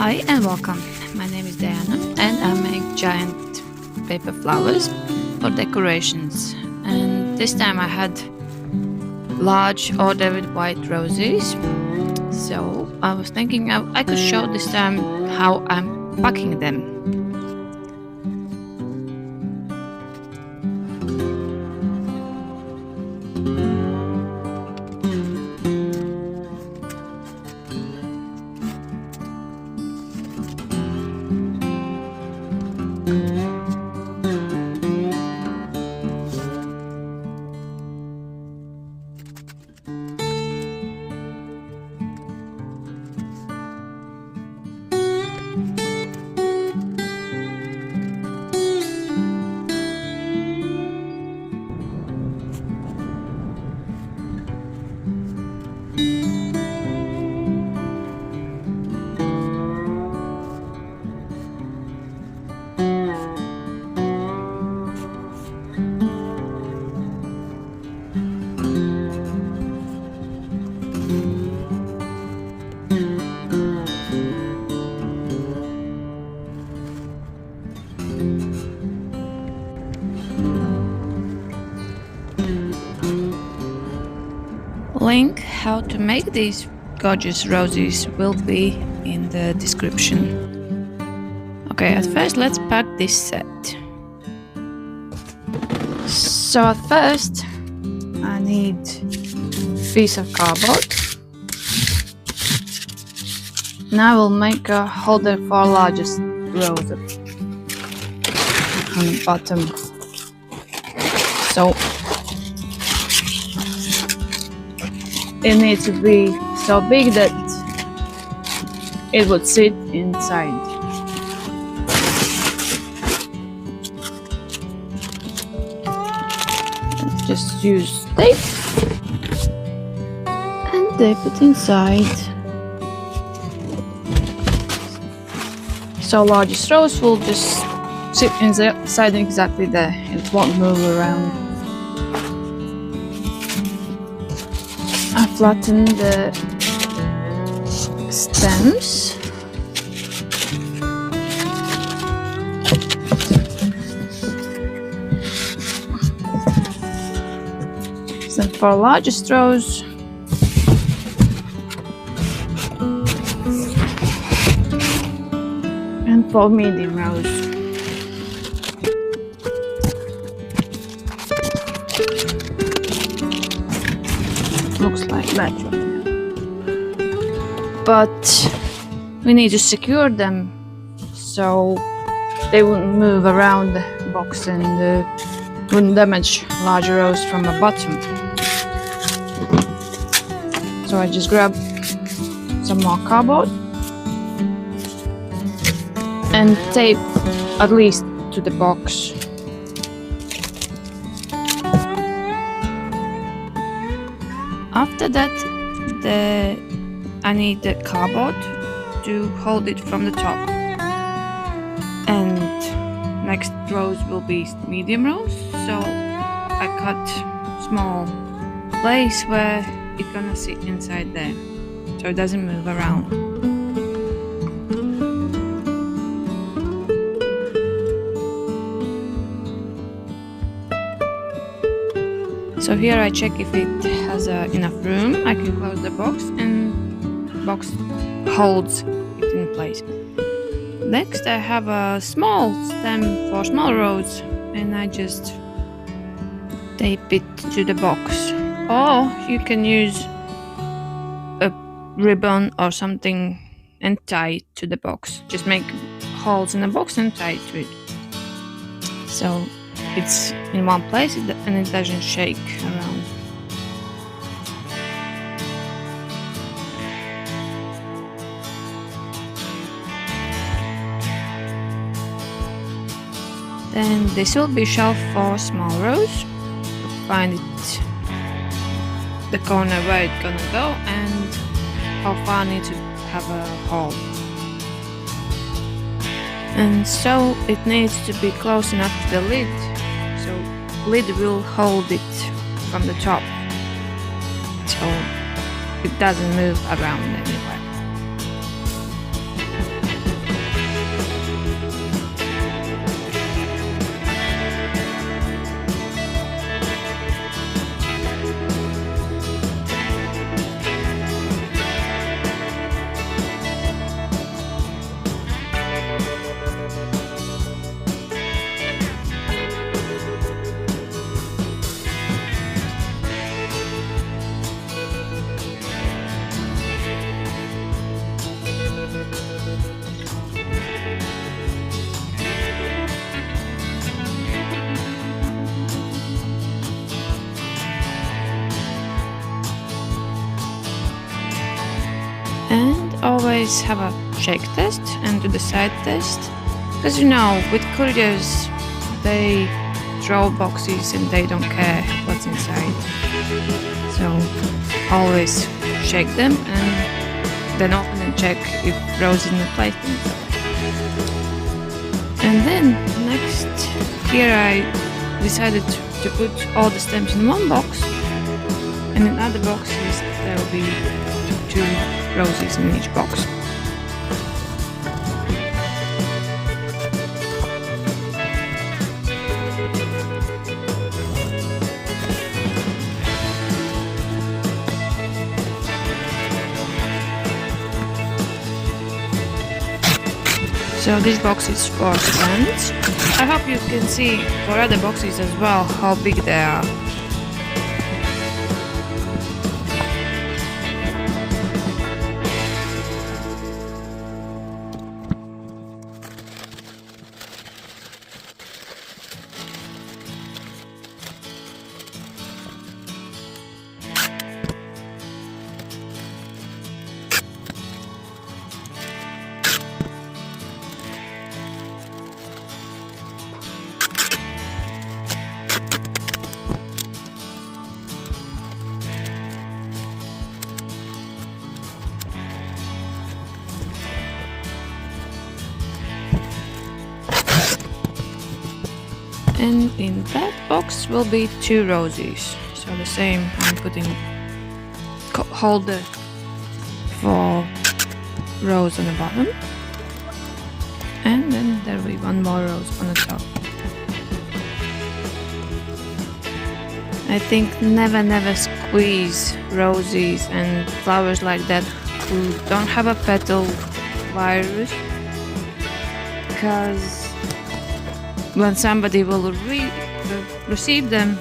Hi and welcome. My name is Diana and I make giant paper flowers for decorations. And this time I had large order with white roses. So I was thinking I could show this time how I'm packing them. Link how to make these gorgeous roses will be in the description. Okay, at first let's pack this set. So at first I need a piece of cardboard. Now I will make a holder for largest rose on the bottom. So it needs to be so big that it would sit inside. Just use tape and tape it inside. So largest rose will just sit inside exactly there. It won't move around. I flatten the stems. So for largest rose, and for medium rose. Looks like that right now. But we need to secure them so they wouldn't move around the box and wouldn't damage larger rows from the bottom. So I just grab some more cardboard and tape at least to the box. After that, I need the cardboard to hold it from the top. And next rows will be medium rows, so I cut small place where it's gonna sit inside there, so it doesn't move around. So here I check if it has enough room. I can close the box and the box holds it in place. Next I have a small stem for small rows and I just tape it to the box. Or you can use a ribbon or something and tie it to the box. Just make holes in the box and tie it to it. So it's in one place and it doesn't shake around. Then this will be shelf for small rows. Find it the corner where it's gonna go and how far I need to have a hole. And so it needs to be close enough to the lid. So lid will hold it from the top, so it doesn't move around anywhere. always have a shake test and do the side test. Because with couriers, they throw boxes and they don't care what's inside. So always shake them and then open and check if Rose is in the place. And then next, here I decided to put all the stems in one box, and in other boxes there will be 2 roses in each box. So this box is for stems. I hope you can see for other boxes as well how big they are. And in that box will be 2 roses. So the same, I'm putting holder for rose on the bottom. And then there will be 1 more rose on the top. I think never squeeze roses and flowers like that who don't have a petal virus, because when somebody will receive them,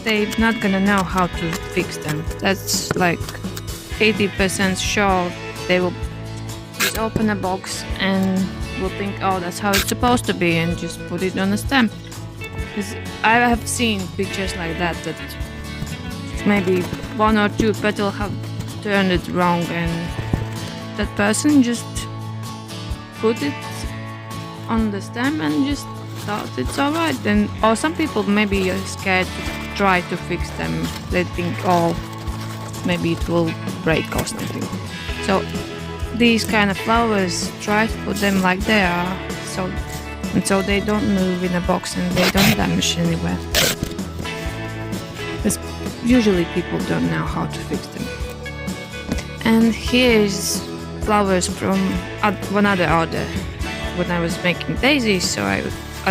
they're not gonna know how to fix them. That's like 80% sure they will just open a box and will think, oh, that's how it's supposed to be, and just put it on a stem. Because I have seen pictures like that maybe 1 or 2 petals have turned it wrong, and that person just put it on the stem and just thought it's alright. And or some people maybe are scared to try to fix them. They think, oh, maybe it will break or something. So these kind of flowers, try to put them like they are, so they don't move in a box and they don't damage anywhere. Because usually people don't know how to fix them. And here's flowers from one other order when I was making daisies, so I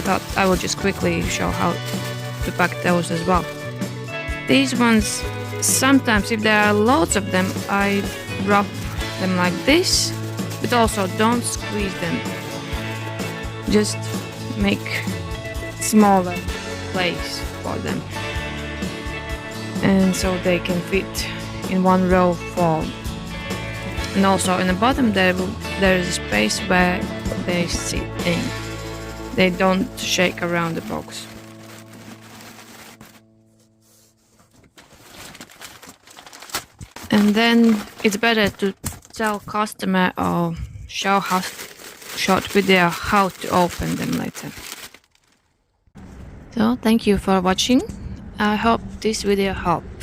thought I would just quickly show how to pack those as well. These ones, sometimes if there are lots of them, I wrap them like this, but also don't squeeze them. Just make smaller place for them, and so they can fit in one row form. And also in the bottom there is a space where they sit in. They don't shake around the box. And then it's better to tell customer or show how short video how to open them later. So thank you for watching. I hope this video helped.